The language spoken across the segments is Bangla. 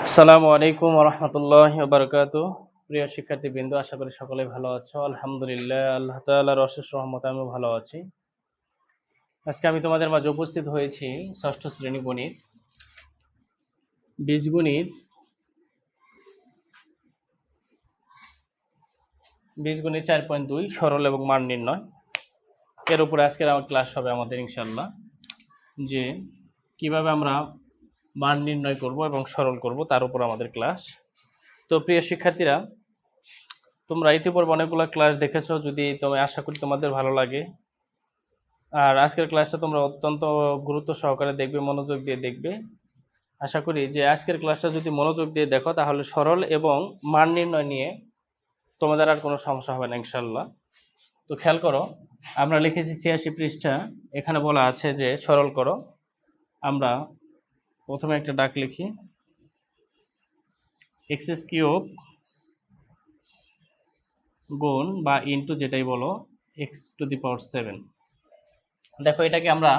আসসালামু আলাইকুম ওয়া রাহমাতুল্লাহি ওয়া বারাকাতুহু। প্রিয় শিক্ষার্থীবৃন্দ, আশা করি সকলেই ভালো আছো। আলহামদুলিল্লাহ, আল্লাহ তাআলার অশেষ রহমতে আমিও ভালো আছি। আজকে আমি তোমাদের মাঝে উপস্থিত হয়েছি ষষ্ঠ শ্রেণী গণিত, বীজগণিত 4.2 সরল এবং মান নির্ণয়। এর উপরে আজকের আমার ক্লাস হবে আমাদের ইনশাআল্লাহ, যে কিভাবে আমরা মান নির্ণয় করব এবং সরল করব তার উপর আমাদের ক্লাস। তো প্রিয় শিক্ষার্থীরা, তোমরা ইতিপূর্বে অনেকগুলো ক্লাস দেখেছো, যদি আশা করি তোমাদের ভালো লাগে। আর আজকের ক্লাসটা তোমরা অত্যন্ত গুরুত্ব সহকারে দেখবে, মনোযোগ দিয়ে দেখবে। আশা করি যে আজকের ক্লাসটা যদি মনোযোগ দিয়ে দেখো তাহলে সরল এবং মান নির্ণয় নিয়ে তোমাদের আর কোনো সমস্যা হবে না ইনশাল্লাহ। তো খেয়াল করো, আমরা লিখেছি 86 পৃষ্ঠা, এখানে বলা আছে যে সরল করো। আমরা প্রথমে একটা ডাক লিখি, এক্স কিউব গুণ বা ইন্টু যেটাই বলো x⁴। দেখো, এটাকে আমরা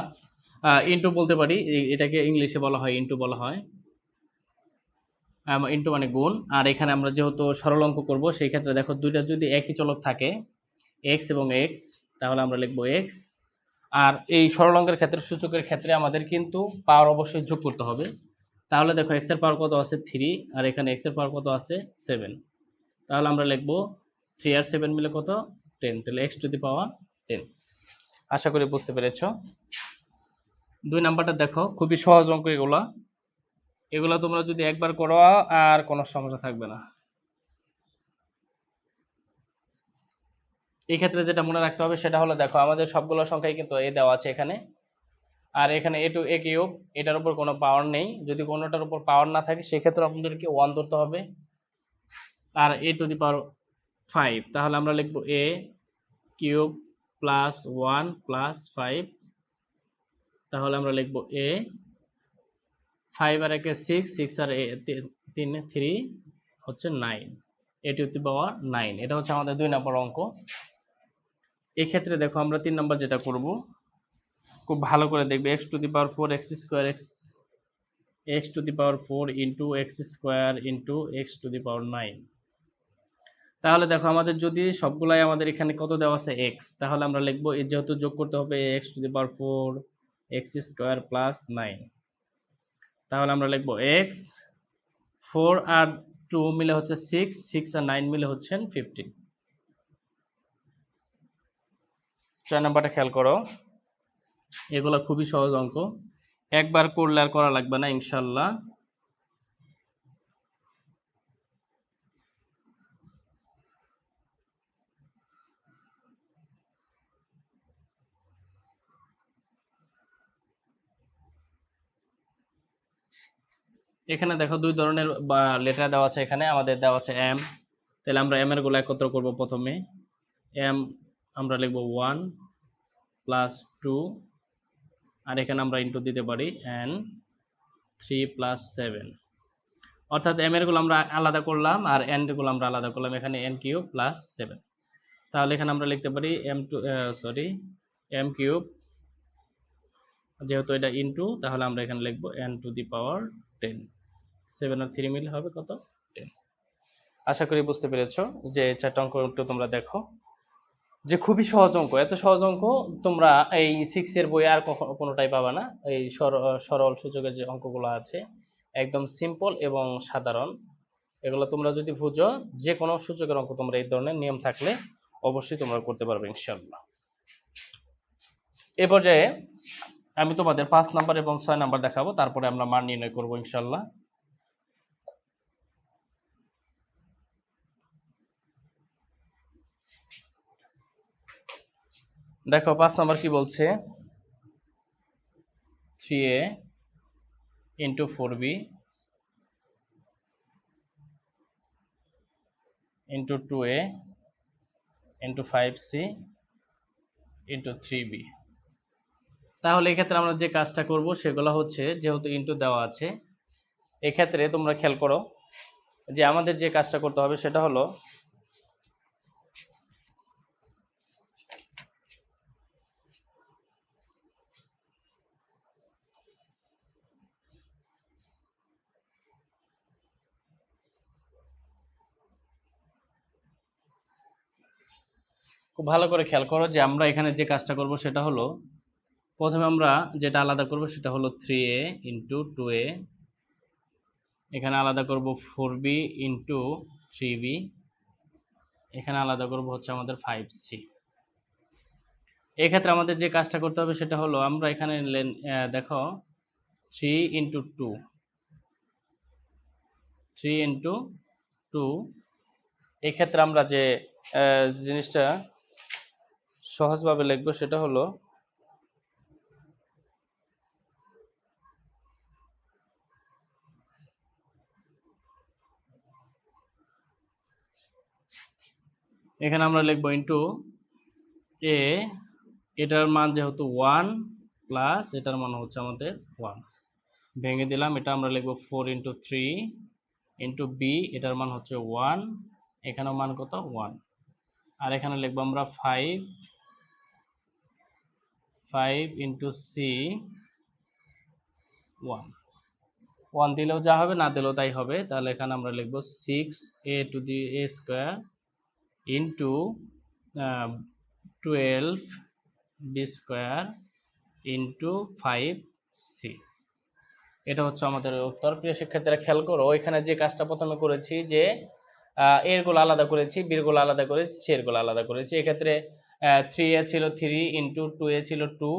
ইন্টু বলতে পারি, এটাকে ইংলিশে বলা হয় ইন্টু বলা হয়। ইন্টু মানে গুণ। আর এখানে আমরা যেহেতু সরল অঙ্ক করবো, সেই ক্ষেত্রে দেখো দুইটা যদি একই চলক থাকে, এক্স এবং এক্স, তাহলে আমরা লিখবো এক্স। আর এই সরল অঙ্কের ক্ষেত্রে, সূচকের ক্ষেত্রে আমাদের কিন্তু পাওয়ার অবশ্যই যোগ করতে হবে। তাহলে দেখো এক্স এর পাওয়ার কত আছে 3, আর এখানে এক্স এর পাওয়ার কত আছে 7। তাহলে আমরা লিখবো 3 আর 7 মিলে কত 10, তাহলে x⁻10। আশা করি বুঝতে পেরেছো। 2 নাম্বারটা দেখো, খুবই সহজ অঙ্ক এগুলা তোমরা যদি একবার করো আর কোনো সমস্যা থাকবে না। এই ক্ষেত্রে যেটা মনে রাখতে হবে সেটা হলো, দেখো আমাদের সবগুলো সংখ্যাই কিন্তু এ দেওয়া আছে এখানে, আর এখানে এ কিউব, এটার উপর কোনো পাওয়ার নেই। যদি কোনোটার উপর পাওয়ার না থাকে সেক্ষেত্রে আমাদেরকে 1 ধরতে হবে। আর a⁵, তাহলে আমরা লিখবো a কিউব প্লাস 1 প্লাস 5। তাহলে আমরা লিখবো a, 5 আর 1 6, 6 আর 3 3 হচ্ছে 9, a⁻9। এটা হচ্ছে আমাদের 2 নম্বর অঙ্ক। এই ক্ষেত্রে দেখো আমরা 3 নম্বর যেটা করব, খুব ভালো করে দেখবে, x⁴ x⁴ into x² into x⁹। তাহলে দেখো আমাদের যদি সবগুলাই আমাদের এখানে কত দেওয়া আছে x, তাহলে আমরা লিখবো যেহেতু যোগ করতে হবে x⁴ x² প্লাস 9। তাহলে আমরা লিখবো x, 4 আর 2 মিলে হচ্ছে 6, 6 আর 9 মিলে হচ্ছেন 15। 4 নাম্বারটা খেয়াল করো, এগুলো খুবই সহজ অঙ্ক, একবার করলে আর করা লাগবে না ইনশাল্লাহ। এখানে দেখো 2 ধরনের লেটার দেওয়া আছে, এখানে আমাদের দেওয়া আছে m। তাহলে আমরা m এর গুলো একত্র করব। প্রথমে m আমরা লিখব 1 প্লাস 2, আর এখানে আমরা ইন্টু দিতে পারি n 3 প্লাস 7। অর্থাৎ m এর গুলো আমরা আলাদা করলাম আর n এর গুলো আমরা আলাদা করলাম, এখানে n কিউব প্লাস 7। তাহলে এখানে আমরা লিখতে পারি m কিউব, যেহেতু এটা ইন্টু, তাহলে আমরা এখানে লিখবো n⁻10। 7 আর 3 মিলে হবে কত 10। আশা করি বুঝতে পেরেছো যে 4টা অঙ্ক একটু তোমরা দেখো, যে খুবই সহজ অঙ্ক। এত সহজ অঙ্ক তোমরা এই 6 এর বই আর কোনোটাই পাবা না। এই সরল সূচকের যে অঙ্কগুলো আছে একদম সিম্পল এবং সাধারণ, এগুলো তোমরা যদি বুঝো, যে কোনো সূচকের অঙ্ক তোমরা এই ধরনের নিয়ম থাকলে অবশ্যই তোমরা করতে পারবে ইনশাআল্লাহ। এ পর্যায়ে আমি তোমাদের 5 নাম্বার এবং 6 নাম্বার দেখাবো, তারপরে আমরা মান নির্ণয় করবো ইনশাআল্লাহ। দেখো 5 নাম্বার কি বলছে, 3a into 4b into 2a into 5c into 3b। তাহলে এক্ষেত্রে আমরা যে কাজটা করব সেগুলো হচ্ছে, যেহেতু ইন্টু দেওয়া আছে, এক্ষেত্রে তোমরা খেয়াল করো যে আমাদের যে কাজটা করতে হবে সেটা হলো, খুব ভালো করে খেয়াল করো যে আমরা এখানে যে কাজটা করব সেটা হলো, প্রথমে আমরা যেটা আলাদা করব সেটা হলো 3a ইন্টু 2a, এখানে আলাদা করব 4b ইন্টু 3b, এখানে আলাদা করব হচ্ছে আমাদের 5c। এক্ষেত্রে আমাদের যে কাজটা করতে হবে সেটা হলো, আমরা এখানে দেখো 3 ইন্টু 2, 3 ইন্টু 2, এক্ষেত্রে আমরা যে জিনিসটা সহজভাবে লিখবো সেটা হলো, এখানে আমরা লিখবো ইন্টু এ, এটার মান যেহেতু 1 প্লাস এটার মান হচ্ছে আমাদের 1, ভেঙে দিলাম। এটা আমরা লিখবো 4 ইন্টু 3 ইন্টু বি, এটার মান হচ্ছে 1, এখানেও মান কত 1, আর এখানে লিখবো আমরা 5 ইন্টু সি 1 দিলেও যা হবে, না দিলেও তাই হবে। তাহলে এখানে আমরা লিখবো 6a to the a square into 12b square into 5c। এটা হচ্ছে আমাদের উত্তর। প্রিয় শিক্ষার্থীরা খেয়াল করো, এখানে যে কাজটা প্রথমে করেছি যে এরগুলো আলাদা করেছি, বিরগুলো আলাদা করেছি, সেরগুলো আলাদা করেছি। এক্ষেত্রে 3a ছিল 3 ইন্টু 2a ছিল 2,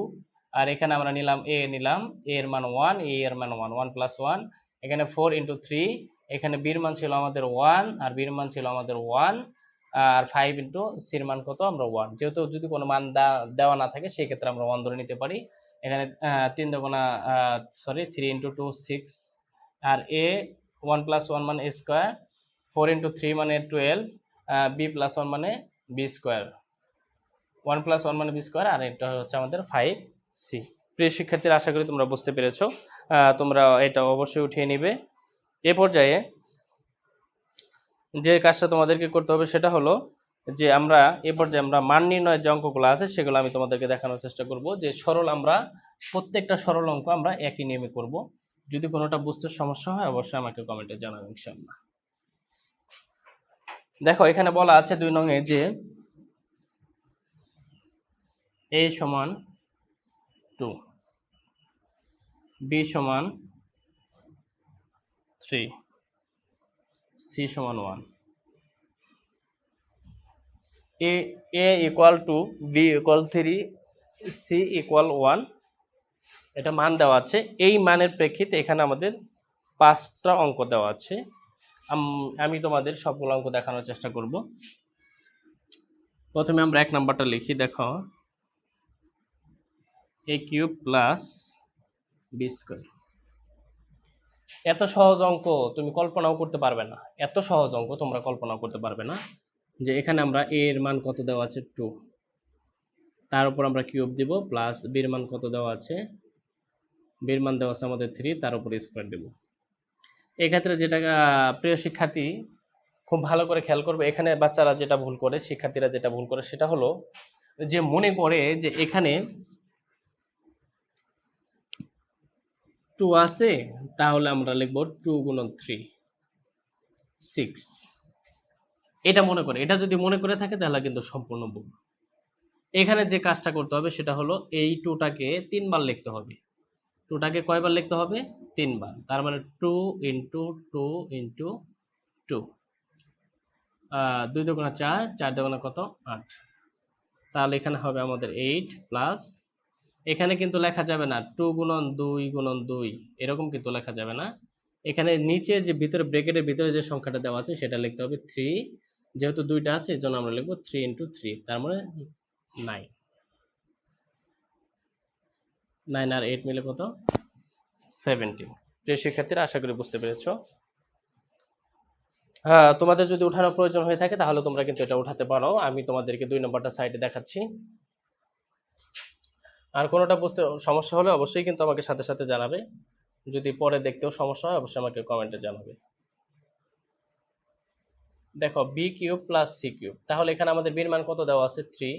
আর এখানে আমরা নিলাম a, নিলাম a এর মান 1, a এর মান 1, 1 প্লাস 1, এখানে 4 ইন্টু 3, এখানে b এর মান ছিল আমাদের 1 আর b এর মান ছিল আমাদের 1, আর 5 ইন্টু c এর মান কত আমরা 1। যেহেতু যদি কোনো মান দেওয়া না থাকে সেই ক্ষেত্রে আমরা 1 ধরে নিতে পারি। এখানে 3 ইন্টু 2 6, আর a 1 প্লাস 1 মানে a স্কোয়ার, 4 ইন্টু 3 মানে 12, b প্লাস 1 মানে b স্কোয়ার, 1 প্লাস 1 মানে b স্কোয়ার, আর এটা হচ্ছে আমাদের 5c। প্রিয় শিক্ষার্থীরা, আশা করি তোমরা বুঝতে পেরেছো। তোমরা এটা অবশ্যই উঠিয়ে নিবে। এ পর্যায়ে যে কাজটা তোমাদেরকে করতে হবে সেটা হলো যে আমরা এ পর্যায়ে আমরা মান নির্ণয়ের যে অঙ্কগুলো আছে সেগুলো আমি তোমাদেরকে দেখানোর চেষ্টা করব। যে সরল, আমরা প্রত্যেকটা সরল অঙ্ক আমরা একই নিয়মে করব। যদি কোনোটা বুঝতে সমস্যা হয় অবশ্যই আমাকে কমেন্টে জানাবেন ইনশাআল্লাহ। দেখো এখানে বলা আছে 2 নংয়ে যে a সমান 2, b সমান 3, c সমান 1, a equal to b equal 3, c equal 1, এটা মান দেওয়া আছে। এই মানের প্রেক্ষিতে এখানে আমাদের 5টা অঙ্ক দেওয়া আছে। আমি তোমাদের সবগুলো অঙ্ক দেখানোর চেষ্টা করব। প্রথমে আমরা 1 নাম্বারটা লিখি। দেখো a cube plus b square. এত সহজ অঙ্ক তুমি কল্পনাও করতে পারবে না, এত সহজ অঙ্ক তোমরা কল্পনাও করতে পারবে না। যে এখানে আমরা a এর মান কত দেওয়া আছে 2, তার উপর আমরা কিউব দিব, প্লাস b এর মান কত দেওয়া আছে, b এর মান দেওয়া আছে আমাদের 3, তার উপর স্কয়ার দেব। এক্ষেত্রে যেটা প্রিয় শিক্ষার্থী খুব ভালো করে খেয়াল করবে, এখানে বাচ্চারা যেটা ভুল করে, শিক্ষার্থীরা যেটা ভুল করে সেটা হলো যে মনে করে যে এখানে 2 আছে, তাহলে আমরা লিখব 2 গুণন 3 6, এটা মনে করে। এটা যদি মনে করে থাকে তাহলে কিন্তু সম্পূর্ণ ভুল। এখানে যে কাজটা করতে হবে সেটা হলো এই 2টাকে 3 বার লিখতে হবে। 2টাকে কয়বার লিখতে হবে? 3 বার। তার মানে 2 ইন্টু 2 ইন্টু 2, 2 দুগুণা 4, 4 দুগুণা কত 8। তাহলে এখানে হবে আমাদের 8 প্লাস, এখানে কিন্তু লেখা যাবে না 2 গুণন 2 গুণন 2, এরকম কিন্তু লেখা যাবে না। এখানে নিচে যে ভিতরে ব্র্যাকেটের ভিতরে যে সংখ্যাটা দেওয়া আছে সেটা লিখতে হবে 3, যেহেতু 2টা আছে এজন্য আমরা লিখব 3 ইন্টু 3, তার মানে 9। 9 আর 8 মিলে কত 17। প্রিয় শিক্ষার্থীরা, আশা করি বুঝতে পেরেছো। হ্যাঁ, তোমাদের যদি উঠানোর প্রয়োজন হয়ে থাকে তাহলে তোমরা কিন্তু এটা উঠাতে পারো। আমি তোমাদেরকে 2 নম্বরটা সাইডে দেখাচ্ছি। আর কোনোটা বুঝতে সমস্যা হলে অবশ্যই কিন্তু আমাকে সাথে সাথে জানাবে। যদি পরে দেখতেও সমস্যা হয় অবশ্যই আমাকে কমেন্টে জানাবে। দেখো b cube plus c cube, তাহলে এখানে আমাদের b এর মান কত দেওয়া আছে 3,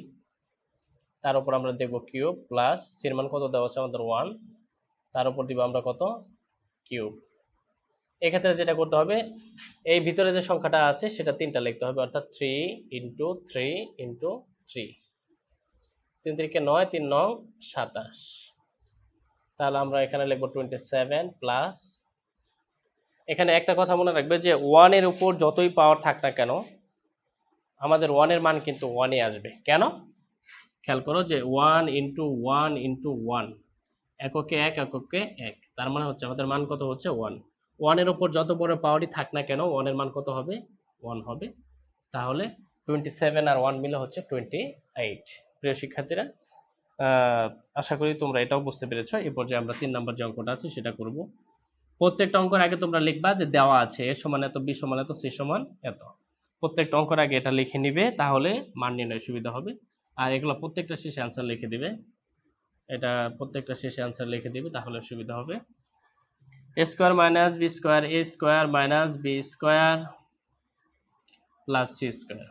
তার উপর আমরা দেব কিউব, প্লাস c এর মান কত দেওয়া আছে আমাদের 1, তার উপর দিব আমরা কত কিউব। এক্ষেত্রে যেটা করতে হবে, এই ভিতরে যে সংখ্যাটা আছে সেটা 3টা লিখতে হবে, অর্থাৎ 3 ইন্টু 3 ইন্টু 3, 3 3 9, 3 9 27। তাহলে আমরা এখানে লিখব 27 প্লাস, এখানে একটা কথা মনে রাখবে যে 1 এর উপর যতই পাওয়ার থাক না কেন আমাদের 1 এর মান কিন্তু 1 এ আসবে। কেন? খেয়াল করো যে 1 ইন্টু 1 ইন্টু 1, এককে 1 এককে 1, তার মানে হচ্ছে আমাদের মান কত হচ্ছে 1। 1 এর উপর যত বড় পাওয়ারই থাক না কেন 1 এর মান কত হবে? 1 হবে। তাহলে 27 আর 1 মিলে হচ্ছে 28। প্রিয় শিক্ষার্থীরা, আশা করি তোমরা এটাও বুঝতে পেরেছো। এই পর্যায়ে আমরা 3 নম্বর যে অঙ্কটা আছে সেটা করব। প্রত্যেকটা অঙ্কের আগে তোমরা লিখবা যে দেওয়া আছে a সমান এত, b সমান এত, c সমান এত। প্রত্যেকটা অঙ্কের আগে এটা লিখে নিবে, তাহলে মান নির্ণয় সুবিধা হবে। আর এগুলো প্রত্যেকটা শেষে অ্যান্সার লিখে দিবে, এটা প্রত্যেকটা শেষে অ্যান্সার লিখে দিবে, তাহলে সুবিধা হবে। a square minus b square, a square minus b square plus c square.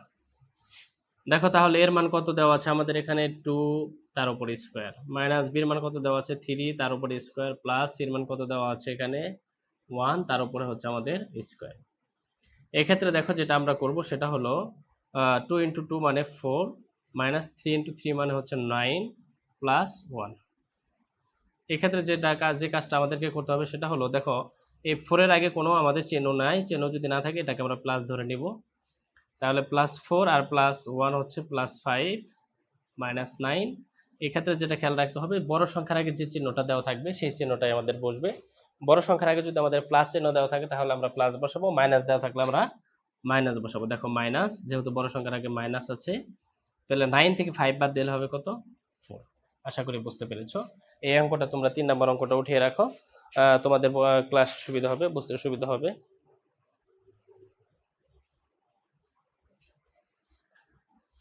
দেখো তাহলে এর মান কত দেওয়া আছে আমাদের এখানে 2, তার উপর স্কয়ার, মাইনাস b এর মান কত দেওয়া আছে 3, তার উপর স্কয়ার, প্লাস c এর মান কত দেওয়া আছে এখানে 1, তার উপরে হচ্ছে আমাদের স্কয়ার। এক্ষেত্রে দেখো যেটা আমরা করব সেটা হলো 2 ইন্টু 2 মানে 4, মাইনাস 3 ইন্টু 3 মানে হচ্ছে 9, প্লাস 1। এক্ষেত্রে যে কাজটা আমাদেরকে করতে হবে সেটা হলো, দেখো এই 4 এর আগে কোনো আমাদের চিহ্ন নাই, চিহ্ন যদি না থাকে এটাকে আমরা প্লাস ধরে নিব। তাহলে প্লাস 4 আর প্লাস 1 হচ্ছে প্লাস 5 মাইনাস 9। এক্ষেত্রে যেটা খেয়াল রাখতে হবে, বড় সংখ্যার আগে যে চিহ্নটা দেওয়া থাকবে সেই চিহ্নটাই আমাদের বসবে। বড় সংখ্যার আগে যদি আমাদের প্লাস চিহ্ন দেওয়া থাকে তাহলে আমরা প্লাস বসাবো, মাইনাস দেওয়া থাকলে আমরা মাইনাস বসাবো। দেখো মাইনাস, যেহেতু বড় সংখ্যার আগে মাইনাস আছে, তাহলে 9 থেকে 5 বাদ দিলে হবে কত? 4। আশা করি বুঝতে পেরেছো। এই অঙ্কটা তোমরা 3 নম্বর অঙ্কটা উঠিয়ে রাখো, তোমাদের ক্লাস সুবিধা হবে, বুঝতে সুবিধা হবে।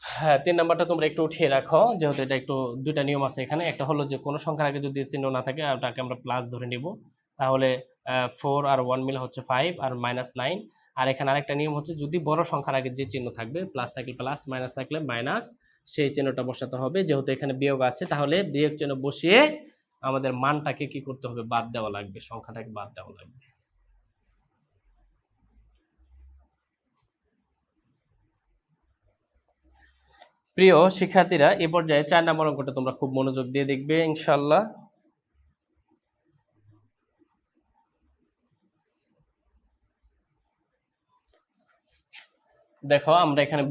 হ্যাঁ, 3 নাম্বারটা তোমরা একটু উঠিয়ে রাখো, যেহেতু এটা একটু দুইটা নিয়ম আছে এখানে। একটা হলো যে কোনো সংখ্যার আগে যদি চিহ্ন না থাকে ওটাকে আমরা প্লাস ধরে নিব, তাহলে 4 আর 1 মিলে হচ্ছে 5 আর মাইনাস 9। আর এখানে আরেকটা নিয়ম হচ্ছে, যদি বড় সংখ্যার আগে যে চিহ্ন থাকবে, প্লাস থাকলে প্লাস, মাইনাস থাকলে মাইনাস, সেই চিহ্নটা বসাতে হবে। যেহেতু এখানে বিয়োগ আছে তাহলে বিয়োগ চিহ্ন বসিয়ে আমাদের মানটাকে কি করতে হবে? বাদ দেওয়া লাগবে, সংখ্যাটাকে বাদ দেওয়া লাগবে। প্রিয় শিক্ষার্থীরা, এই পর্যায়ে 4 নম্বর অঙ্কটা তোমরা খুব মনোযোগ দিয়ে দেখবে ইনশাআল্লাহ। দেখো আমরা এখানে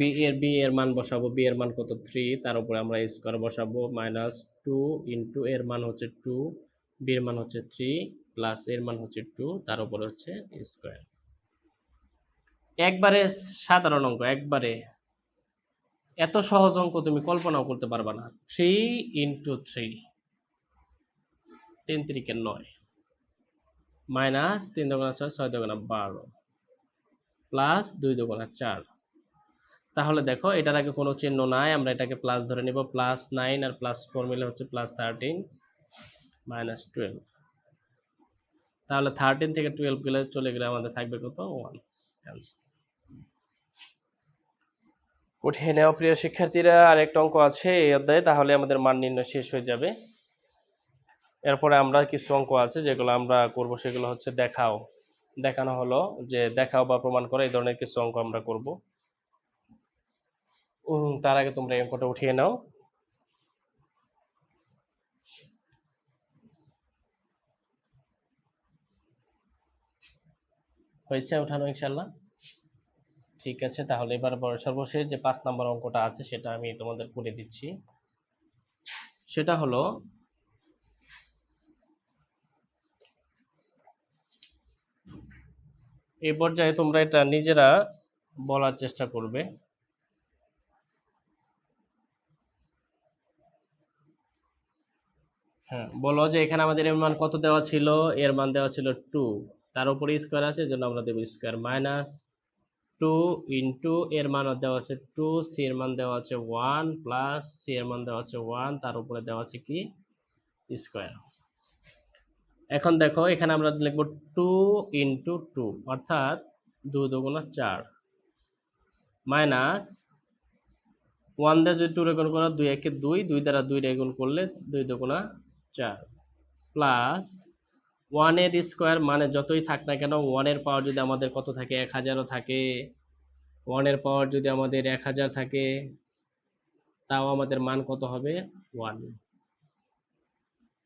বি এর মান বসাবো, বি এর মান কত 3, তার উপরে আমরা স্কয়ার বসাবো, মাইনাস 2 ইনটু এর মান হচ্ছে 2, বি এর মান হচ্ছে 3, প্লাস এর মান হচ্ছে 2, তার উপরে হচ্ছে স্কয়ার। একবারে সাধারণ অঙ্ক, একবারে এত সহজ অঙ্ক তুমি কল্পনাও করতে পারবা না। 3 ইনটু 3, 3 3 9, মাইনাস 3 দুগুণা 6, 6 দুগুণা 12, প্লাস 2 দুগুণা 4। তাহলে দেখো এটার আগে কোনো চিহ্ন নাই, আমরা এটাকে প্লাস ধরে নিব। প্লাস 9 আর প্লাস 4 মিলে হচ্ছে প্লাস 13 মাইনাস 12। তাহলে 13 থেকে 12 গেলে চলে গেলে আমাদের থাকবে কত? 1। অ্যান্সার উঠিয়ে নেওয়া প্রিয় শিক্ষার্থীরা। আর একটা অঙ্ক আছে এই অধ্যায়ে, তাহলে আমাদের মান নির্ণয় শেষ হয়ে যাবে। এরপরে আমরা কিছু অঙ্ক আছে যেগুলো আমরা করব, সেগুলো হচ্ছে দেখানো হলো যে দেখাও বা প্রমাণ করা, এই ধরনের কিছু অঙ্ক আমরা করব। তার আগে তোমরা এই অঙ্কটা উঠিয়ে নাও। হয়েছে উঠানো ইনশাল্লাহ? ঠিক আছে, তাহলে এবার সর্বশেষ যে 5 নম্বর অঙ্কটা আছে সেটা আমি তোমাদের করে দিচ্ছি। সেটা হলো, এই পর্যায়ে তোমরা এটা নিজেরা বলার চেষ্টা করবে। হ্যাঁ, বলো যে এখানে আমাদের এর মান কত দেওয়া ছিল? এর মান দেওয়া ছিল 2, তার উপরে স্কয়ার আছে এজন্য আমরা দেব স্কয়ার, মাইনাস 2 ইনটু এর মান দেওয়া আছে 2, সি এর মান দেওয়া আছে 1, প্লাস সি এর মান দেওয়া আছে 1, তার উপরে দেওয়া আছে কি? স্কয়ার। এখন দেখো এখানে আমরা লিখব 2 ইনটু 2, অর্থাৎ 2 দুগুণা 4, মাইনাস 1 দিয়ে যদি 2 রে গুণ করো 2 একে 2, 2 দ্বারা 2 রে গুণ করলে 2 দুগুণা 4, প্লাস 1 এর স্কয়ার মানে যতই থাক না কেন 1 এর পাওয়ার যদি আমাদের কত থাকে? 1000ও থাকে। 1 এর পাওয়ার যদি আমাদের 1000 থাকে তাও আমাদের মান কত হবে 1।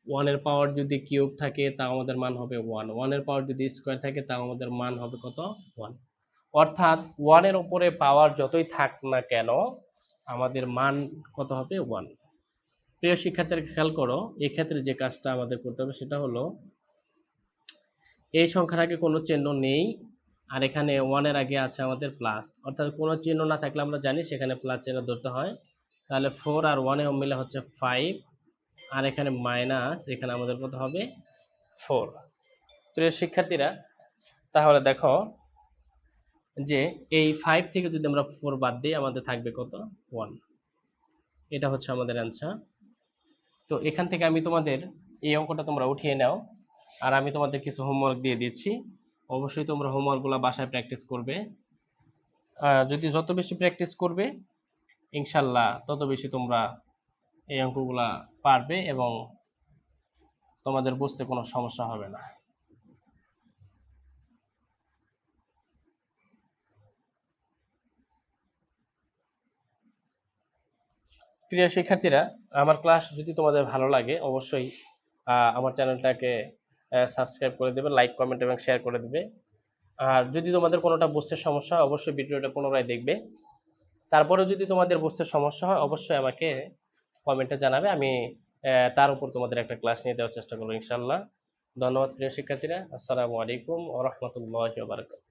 1 এর পাওয়ার যদি কিউব থাকে তাও আমাদের মান হবে 1। 1 এর পাওয়ার যদি স্কোয়ার থাকে তাও আমাদের মান হবে কত 1। অর্থাৎ 1 এর উপরে পাওয়ার যতই থাক না কেন আমাদের মান কত হবে 1। প্রিয় শিক্ষার্থীরা খেয়াল করো, এক্ষেত্রে যে কাজটা আমাদের করতে হবে সেটা হলো এই সংখ্যার আগে কোনো চিহ্ন নেই, আর এখানে 1 এর আগে আছে আমাদের প্লাস, অর্থাৎ কোনো চিহ্ন না থাকলে আমরা জানি সেখানে প্লাস চিহ্ন ধরতে হয়। তাহলে 4 আর 1 মিলে হচ্ছে 5, আর এখানে মাইনাস, এখানে আমাদের কত হবে 4। প্রিয় শিক্ষার্থীরা তাহলে দেখো যে এই 5 থেকে যদি আমরা 4 বাদ দিই আমাদের থাকবে কত 1। এটা হচ্ছে আমাদের অ্যান্সার। তো এখান থেকে আমি তোমাদের এই অঙ্কটা তোমরা উঠিয়ে নাও, আর আমি তোমাদের কিছু হোমওয়ার্ক দিয়ে দিচ্ছি। অবশ্যই তোমরা হোমওয়ার্কগুলো বাসায় প্র্যাকটিস করবে। যদি যত বেশি প্র্যাকটিস করবে ইনশাল্লাহ তত বেশি তোমরা এই অঙ্কগুলা পারবে এবং তোমাদের বুঝতে কোনো সমস্যা হবে না। প্রিয় শিক্ষার্থীরা, আমার ক্লাস যদি তোমাদের ভালো লাগে অবশ্যই আমার চ্যানেলটাকে সাবস্ক্রাইব করে দেবে, লাইক কমেন্ট এবং শেয়ার করে দেবে। আর যদি তোমাদের কোনোটা বুঝতে সমস্যা হয় অবশ্যই ভিডিওটা পুনরায় দেখবে। তারপরেও যদি তোমাদের বুঝতে সমস্যা হয় অবশ্যই আমাকে কমেন্টে জানাবে, আমি তার উপর তোমাদের একটা ক্লাস নিয়ে দেওয়ার চেষ্টা করবো ইনশাল্লাহ। ধন্যবাদ প্রিয় শিক্ষার্থীরা। আসসালামু আলাইকুম ওয়া রাহমাতুল্লাহি ওয়া বারাকাতুহু।